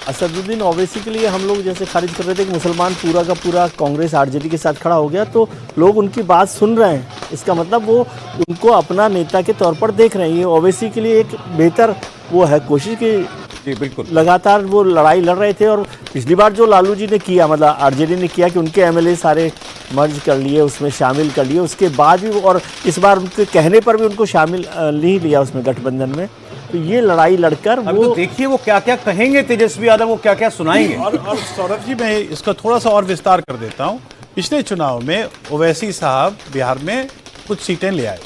असदुद्दीन ओवैसी के लिए हम लोग जैसे खारिज कर रहे थे कि मुसलमान पूरा का पूरा कांग्रेस आरजेडी के साथ खड़ा हो गया, तो लोग उनकी बात सुन रहे हैं। इसका मतलब वो उनको अपना नेता के तौर पर देख रहे हैं। ये ओवैसी के लिए एक बेहतर वो है कोशिश की। जी बिल्कुल, लगातार वो लड़ाई लड़ रहे थे, और पिछली बार जो लालू जी ने किया, मतलब आरजेडी ने किया कि उनके एमएलए सारे मर्ज कर लिए, उसमें शामिल कर लिए, उसके बाद भी, और इस बार उनके कहने पर भी उनको शामिल नहीं लिया उसमें गठबंधन में। तो ये लड़ाई लड़कर अब तो देखिए वो क्या क्या कहेंगे तेजस्वी यादव, वो क्या क्या सुनाएंगे। और सौरभ जी, मैं इसका थोड़ा सा और विस्तार कर देता हूँ। पिछले चुनाव में ओवैसी साहब बिहार में कुछ सीटें ले आए,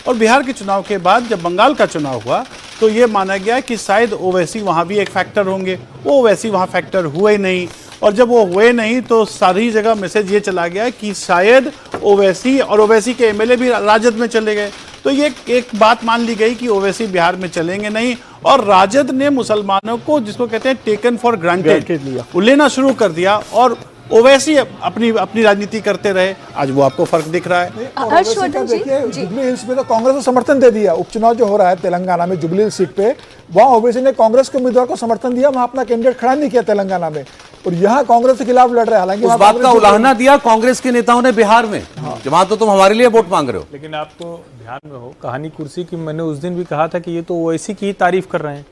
और बिहार के चुनाव के बाद जब बंगाल का चुनाव हुआ तो ये माना गया कि शायद ओवैसी वहाँ भी एक फैक्टर होंगे। वो ओवैसी वहाँ फैक्टर हुए नहीं, और जब वो हुए नहीं तो सारी जगह मैसेज ये चला गया कि शायद ओवैसी और ओवैसी के एमएलए भी राजद में चले गए। तो ये एक बात मान ली गई कि ओवैसी बिहार में चलेंगे नहीं, और राजद ने मुसलमानों को, जिसको कहते हैं टेकन फॉर ग्रांटेड, लेना शुरू कर दिया, और ओवैसी अपनी राजनीति करते रहे। आज वो आपको फर्क दिख रहा है। हर्षवर्धन जी, जुबली हिल्स में तो कांग्रेस को समर्थन दे दिया। उपचुनाव जो हो रहा है तेलंगाना में जुबली हिल्स सीट पे, वहाँ ओवैसी ने कांग्रेस के उम्मीदवार को समर्थन दिया, वहाँ अपना कैंडिडेट खड़ा नहीं किया तेलंगाना में, और यहाँ कांग्रेस के खिलाफ लड़ रहे हैं। हालांकि उस बात का उलाहना दिया कांग्रेस के नेताओं ने बिहार में, जहां तो तुम हमारे लिए वोट मांग रहे हो। लेकिन आप तो ध्यान में हो कहानी कुर्सी की, मैंने उस दिन भी कहा था कि ये तो ओवैसी की ही तारीफ कर रहे हैं।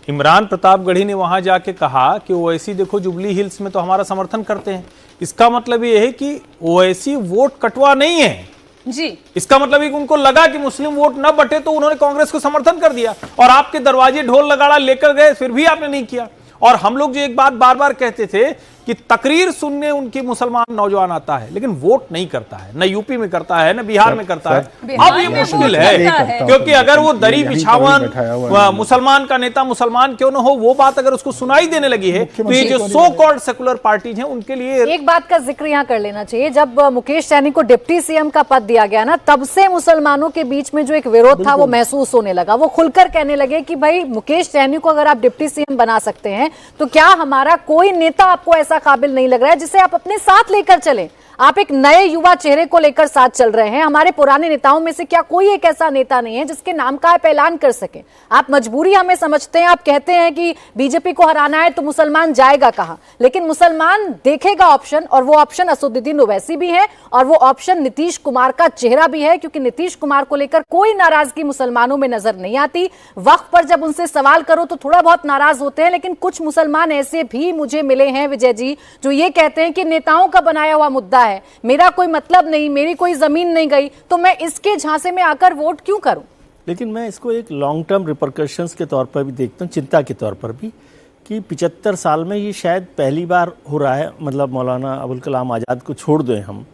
इमरान प्रतापगढ़ी ने वहां जाके कहा कि ओवैसी देखो जुबली हिल्स में तो हमारा समर्थन करते हैं। इसका मतलब ये है कि ओवैसी वोट कटवा नहीं है जी। इसका मतलब है कि उनको लगा कि मुस्लिम वोट न बटे तो उन्होंने कांग्रेस को समर्थन कर दिया, और आपके दरवाजे ढोल नगाड़ा लेकर गए, फिर भी आपने नहीं किया। और हम लोग जो एक बात बार बार कहते थे कि तकरीर सुनने उनकी मुसलमान नौजवान आता है, लेकिन वोट नहीं करता है, न यूपी में करता है, न बिहार में करता है। अब ये मुश्किल है, क्योंकि अगर वो दरी बिछावन मुसलमान का नेता मुसलमान क्यों न हो, वो बात अगर उसको सुनाई देने लगी है, तो ये जो सो कॉल्ड सेकुलर पार्टीज हैं उनके लिए एक बात का जिक्र यहाँ कर लेना चाहिए। जब मुकेश सैनी को डिप्टी सीएम का पद दिया गया ना, तब से मुसलमानों के बीच में जो एक विरोध था वो महसूस होने लगा। वो खुलकर कहने लगे कि भाई मुकेश सैनी को अगर आप डिप्टी सीएम बना सकते हैं तो क्या हमारा कोई नेता आपको ऐसा काबिल नहीं लग रहा है जिसे आप अपने साथ लेकर चलें? आप एक नए युवा चेहरे को लेकर साथ चल रहे हैं। हमारे पुराने नेताओं में से क्या कोई एक ऐसा नेता नहीं है जिसके नाम का आप ऐलान कर सके? आप मजबूरी हमें समझते हैं, आप कहते हैं कि बीजेपी को हराना है तो मुसलमान जाएगा कहां, लेकिन मुसलमान देखेगा ऑप्शन, और वो ऑप्शन असदुद्दीन ओवैसी भी है, और वो ऑप्शन नीतीश कुमार का चेहरा भी है, क्योंकि नीतीश कुमार को लेकर कोई नाराजगी मुसलमानों में नजर नहीं आती। वक्त पर जब उनसे सवाल करो तो थोड़ा बहुत नाराज होते हैं, लेकिन कुछ मुसलमान ऐसे भी मुझे मिले हैं विजय जी, जो ये कहते हैं कि नेताओं का बनाया हुआ मुद्दा है, मेरा कोई मतलब नहीं, मेरी कोई जमीन नहीं गई, तो मैं इसके झांसे में आकर वोट क्यों करूं? लेकिन मैं इसको एक लॉन्ग टर्म रिपरकशंस के तौर पर भी देखता हूँ, चिंता के तौर पर भी, कि 75 साल में ये शायद पहली बार हो रहा है। मतलब मौलाना अबुल कलाम आज़ाद को छोड़ दें हम,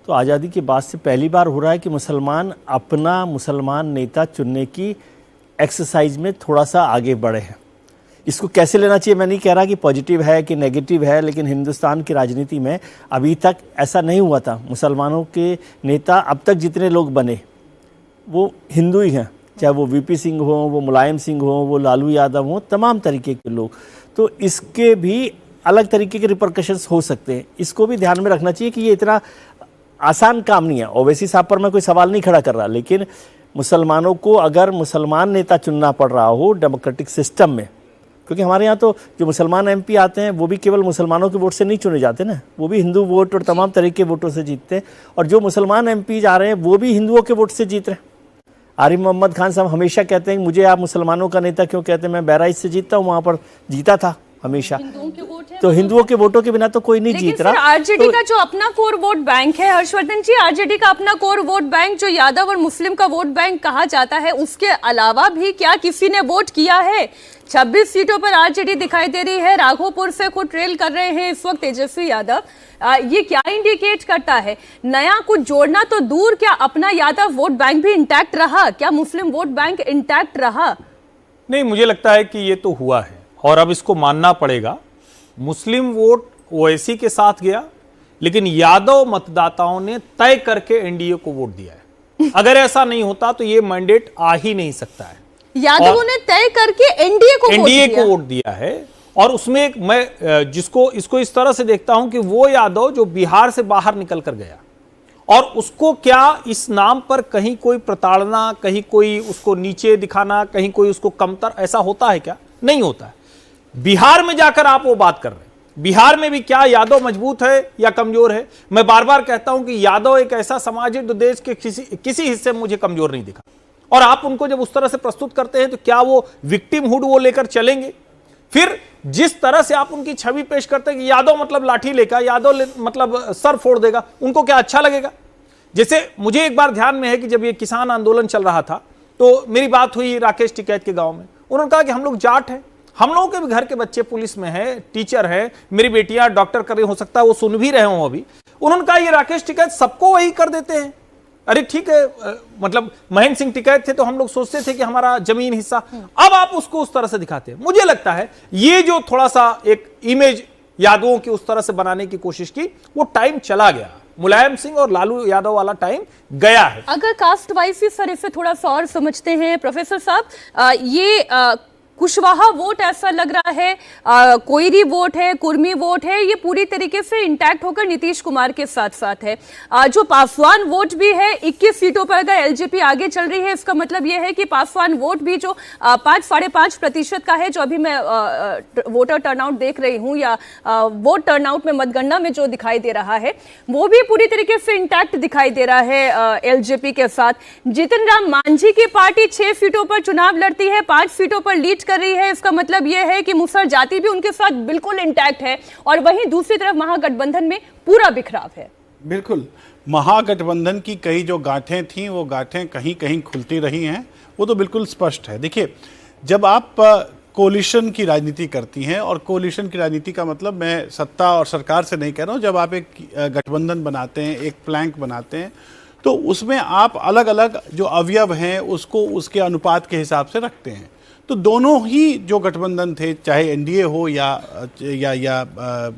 तो आज़ादी के बाद से पहली बार हो रहा है कि मुसलमान अपना मुसलमान नेता चुनने की एक्सरसाइज में थोड़ा सा आगे बढ़े हैं। इसको कैसे लेना चाहिए मैं नहीं कह रहा कि पॉजिटिव है कि नेगेटिव है, लेकिन हिंदुस्तान की राजनीति में अभी तक ऐसा नहीं हुआ था। मुसलमानों के नेता अब तक जितने लोग बने वो हिंदू ही हैं, चाहे वो वीपी सिंह हो, वो मुलायम सिंह हो, वो लालू यादव हो, तमाम तरीके के लोग। तो इसके भी अलग तरीके के रिपरकशंस हो सकते हैं। इसको भी ध्यान में रखना चाहिए कि ये इतना आसान काम नहीं है। ओवैसी साहब पर मैं कोई सवाल नहीं खड़ा कर रहा, लेकिन मुसलमानों को अगर मुसलमान नेता चुनना पड़ रहा हो डेमोक्रेटिक सिस्टम में, क्योंकि हमारे यहाँ तो जो मुसलमान एमपी आते हैं वो भी केवल मुसलमानों के वोट से नहीं चुने जाते ना, वो भी हिंदू वोट और तमाम तरह के वोटों से जीतते हैं, और जो मुसलमान एमपी जा रहे हैं वो भी हिंदुओं के वोट से जीत रहे हैं। आरिफ मोहम्मद खान साहब हमेशा कहते हैं मुझे आप मुसलमानों का नेता क्यों कहते हैं, मैं बहराइच से जीतता हूँ, वहाँ पर जीता था हमेशा। तो हिंदुओं के वोटों के बिना तो कोई नहीं जीत रहा। आरजेडी का जो अपना कोर वोट बैंक है हर्षवर्धन जी, आरजेडी का अपना कोर वोट बैंक जो यादव और मुस्लिम का वोट बैंक कहा जाता है, उसके अलावा भी क्या किसी ने वोट किया है? 26 सीटों पर आरजेडी दिखाई दे रही है, राघोपुर से खुद ट्रेल कर रहे हैं इस वक्त तेजस्वी यादव। ये क्या इंडिकेट करता है? नया कुछ जोड़ना तो दूर, क्या अपना यादव वोट बैंक भी इंटैक्ट रहा? क्या मुस्लिम वोट बैंक इंटैक्ट रहा? नहीं, मुझे लगता है कि ये तो हुआ है और अब इसको मानना पड़ेगा। मुस्लिम वोट ओवैसी के साथ गया, लेकिन यादव मतदाताओं ने तय करके एनडीए को वोट दिया है। अगर ऐसा नहीं होता तो ये मैंडेट आ ही नहीं सकता है। यादवों ने तय करके एनडीए को वोट दिया है, और उसमें एक मैं इसको इस तरह से देखता हूं कि वो यादव जो बिहार से बाहर निकल कर गया, और उसको क्या इस नाम पर कहीं कोई प्रताड़ना, कहीं कोई उसको नीचे दिखाना, कहीं कोई उसको कमतर, ऐसा होता है क्या? नहीं होता है। बिहार में जाकर आप वो बात कर रहे हैं। बिहार में भी क्या यादव मजबूत है या कमजोर है? मैं बार बार कहता हूं कि यादव एक ऐसा समाज है जो देश के किसी हिस्से में मुझे कमजोर नहीं दिखा, और आप उनको जब उस तरह से प्रस्तुत करते हैं तो क्या वो विक्टिमहुड वो लेकर चलेंगे? फिर जिस तरह से आप उनकी छवि पेश करते हैं कि यादव मतलब लाठी लेकर, यादव मतलब सर फोड़ देगा, उनको क्या अच्छा लगेगा? जैसे मुझे एक बार ध्यान में है कि जब ये किसान आंदोलन चल रहा था तो मेरी बात हुई राकेश टिकैत के गांव में। उन्होंने कहा कि हम लोग जाट हैं, हम लोगों के भी घर के बच्चे पुलिस में हैं, टीचर हैं, मेरी बेटियां डॉक्टर कर रही, हो सकता है वो सुन भी रहे हों अभी। उन्होंने कहा ये राकेश टिकैत सबको वही कर देते हैं। अरे ठीक है, मतलब महेंद्र सिंह टिकैत थे तो हम लोग सोचते थे कि हमारा जमीन हिस्सा, अब आप उसको उस तरह से दिखाते हैं। मुझे लगता है ये जो थोड़ा सा एक इमेज यादवों की उस तरह से बनाने की कोशिश की, वो टाइम चला गया। मुलायम सिंह और लालू यादव वाला टाइम गया है। अगर कास्ट वाइज इस तरह से थोड़ा सा और समझते हैं प्रोफेसर साहब, ये कुशवाहा वोट ऐसा लग रहा है, कोयरी वोट है, कुर्मी वोट है, ये पूरी तरीके से इंटैक्ट होकर नीतीश कुमार के साथ साथ है। जो पासवान वोट भी है 21 सीटों पर अगर एलजेपी आगे चल रही है, इसका मतलब ये है कि पासवान वोट भी जो 5-5.5% का है, जो अभी मैं वोटर टर्नआउट देख रही हूं या वोट टर्नआउट में मतगणना में जो दिखाई दे रहा है, वो भी पूरी तरीके से इंटैक्ट दिखाई दे रहा है एलजेपी के साथ। जीतन राम मांझी की पार्टी 6 सीटों पर चुनाव लड़ती है, 5 सीटों पर लीड कर रही है। इसका मतलब यह है कि मुसहर जाति भी उनके साथ बिल्कुल इंटैक्ट है, और वहीं दूसरी तरफ महागठबंधन में पूरा बिखराव है। बिल्कुल, महागठबंधन की कई जो गांठें थीं वो गांठें कहीं कहीं खुलती रही हैं, वो तो बिल्कुल स्पष्ट है। देखिए, जब आप कोलिशन की राजनीति करती हैं, और कोलिशन की राजनीति का मतलब मैं सत्ता और सरकार से नहीं कह रहा हूं, जब आप एक गठबंधन बनाते हैं, एक प्लैंक बनाते हैं, तो उसमें आप अलग अलग जो अवयव हैं उसको उसके अनुपात के हिसाब से रखते हैं। तो दोनों ही जो गठबंधन थे, चाहे एनडीए हो या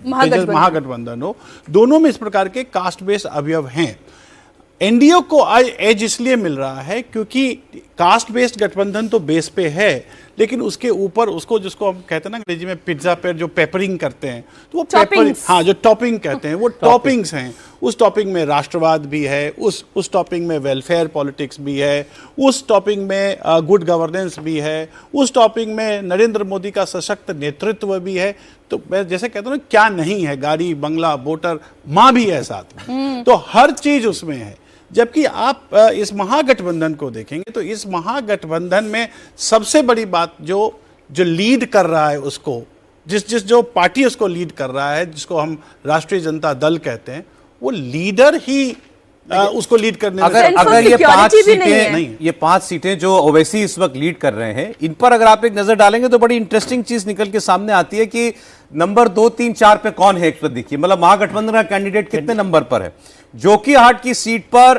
महागठबंधन हो, दोनों में इस प्रकार के कास्ट बेस्ड अवयव हैं। एनडीए को आज एज इसलिए मिल रहा है क्योंकि कास्ट बेस्ड गठबंधन तो बेस पे है, लेकिन उसके ऊपर उसको, जिसको हम कहते हैं ना अंग्रेजी में पिज्जा पे जो पेपरिंग करते हैं, तो वो पेपर, हाँ, जो टॉपिंग कहते हैं, वो टॉपिंग्स हैं। उस टॉपिंग में राष्ट्रवाद भी है, उस टॉपिंग में वेलफेयर पॉलिटिक्स भी है, उस टॉपिंग में गुड गवर्नेंस भी है, उस टॉपिंग में नरेंद्र मोदी का सशक्त नेतृत्व भी है। तो मैं जैसे कहता हूँ ना, क्या नहीं है, गाड़ी, बंगला, वोटर, माँ भी है साथ में, तो हर चीज उसमें है। जबकि आप इस महागठबंधन को देखेंगे तो इस महागठबंधन में सबसे बड़ी बात जो लीड कर रहा है उसको, जिस जो पार्टी उसको लीड कर रहा है, जिसको हम राष्ट्रीय जनता दल कहते हैं, वो लीडर ही उसको लीड करने में, अगर ये 5 सीटें नहीं, ये 5 सीटें जो ओवैसी इस वक्त लीड कर रहे हैं, इन पर अगर आप एक नजर डालेंगे तो बड़ी इंटरेस्टिंग चीज निकल के सामने आती है कि नंबर 2, 3, 4 पे कौन है। एक तो देखिए, मतलब महागठबंधन का कैंडिडेट कितने नंबर पर है। जोकीहाट की सीट पर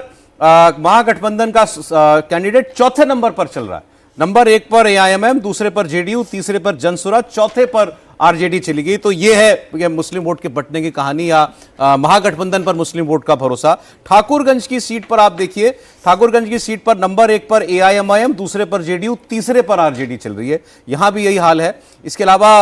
महागठबंधन का कैंडिडेट चौथे नंबर पर चल रहा है। नंबर 1 पर एआईएमएम, दूसरे पर जेडीयू, तीसरे पर जनसुराज, चौथे पर आरजेडी चली गई। तो ये है मुस्लिम वोट के बंटने की कहानी, या महागठबंधन पर मुस्लिम वोट का भरोसा। ठाकुरगंज की सीट पर आप देखिए, ठाकुरगंज की सीट पर नंबर 1 पर एआईएमआईएम, दूसरे पर जेडीयू, तीसरे पर आरजेडी चल रही है। यहां भी यही हाल है। इसके अलावा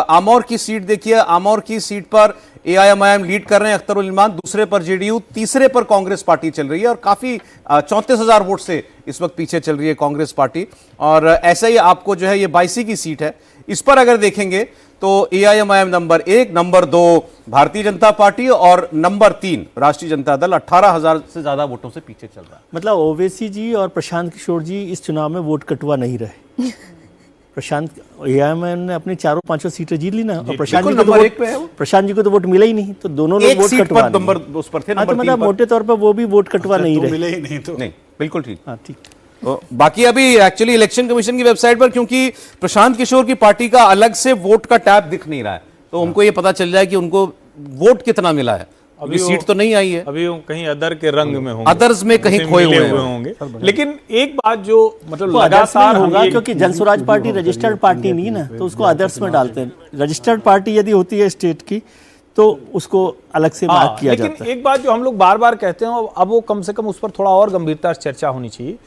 आमौर की सीट देखिए, आमौर की सीट पर एआईएमआईएम लीड कर रहे हैं, अख्तरुल इल्मान, दूसरे पर जेडीयू, तीसरे पर कांग्रेस पार्टी चल रही है, और काफी 34,000 वोट से इस वक्त पीछे चल रही है कांग्रेस पार्टी। और ऐसा ही आपको जो है ये 22 की सीट है, इस पर अगर देखेंगे तो AIMIM number 1, number 2 Bharatiya Janata party, और नंबर 3 राष्ट्रीय जनता दल 18,000 से ज्यादा वोटों से पीछे चल रहा है। मतलब ओवैसी जी और प्रशांत किशोर जी इस चुनाव में वोट कटवा नहीं रहे। प्रशांत, एआईएमआईएम ने अपनी 4-5 सीटें जीत ली ना, और प्रशांत जी को तो वोट मिला ही नहीं, तो दोनों लोग वोट कटवा नंबर उस पर थे, मतलब मोटे तौर पर वो भी वोट कटवा नहीं रहे, मिले ही नहीं। तो नहीं, बिल्कुल ठीक। हाँ, ठीक। तो बाकी अभी एक्चुअली इलेक्शन कमीशन की वेबसाइट पर, क्योंकि प्रशांत किशोर की पार्टी का अलग से वोट का टैब दिख नहीं रहा है, तो हमको ये पता चल जाए कि उनको वोट कितना मिला है। अभी सीट तो नहीं आई है, अभी कहीं अदर के रंग में होंगे, अदर्स में कहीं खोए हुए होंगे। लेकिन एक बात जो मतलब लगातार होगा, क्योंकि जनसुराज पार्टी रजिस्टर्ड पार्टी नहीं ना, तो उसको अदर्स में डालते हैं। रजिस्टर्ड पार्टी यदि होती है स्टेट की तो उसको अलग से मार्क किया जाता है। लेकिन एक बात जो हम लोग बार बार कहते हैं, अब वो कम से कम उस पर थोड़ा और गंभीरता से चर्चा होनी चाहिए।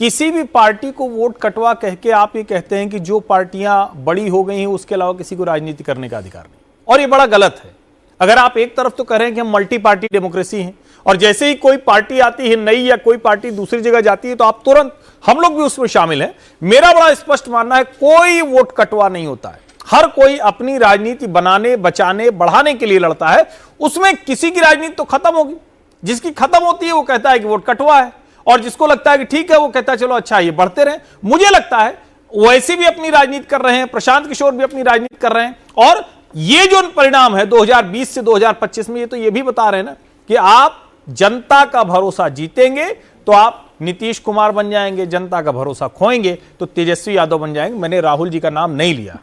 किसी भी पार्टी को वोट कटवा कह के आप ये कहते हैं कि जो पार्टियां बड़ी हो गई हैं उसके अलावा किसी को राजनीति करने का अधिकार नहीं, और ये बड़ा गलत है। अगर आप एक तरफ तो कह रहे हैं कि हम मल्टी पार्टी डेमोक्रेसी हैं, और जैसे ही कोई पार्टी आती है नई या कोई पार्टी दूसरी जगह जाती है तो आप तुरंत, हम लोग भी उसमें शामिल हैं। मेरा बड़ा स्पष्ट मानना है कोई वोट कटवा नहीं होता है। हर कोई अपनी राजनीति बनाने, बचाने, बढ़ाने के लिए लड़ता है। उसमें किसी की राजनीति तो खत्म होगी, जिसकी खत्म होती है वो कहता है कि वोट कटवा है, और जिसको लगता है कि ठीक है वो कहता है चलो अच्छा ये बढ़ते रहे। मुझे लगता है वैसे भी अपनी राजनीति कर रहे हैं, प्रशांत किशोर भी अपनी राजनीति कर रहे हैं, और ये जो परिणाम है 2020 से 2025 में, ये तो ये भी बता रहे हैं ना कि आप जनता का भरोसा जीतेंगे तो आप नीतीश कुमार बन जाएंगे, जनता का भरोसा खोएंगे तो तेजस्वी यादव बन जाएंगे। मैंने राहुल जी का नाम नहीं लिया।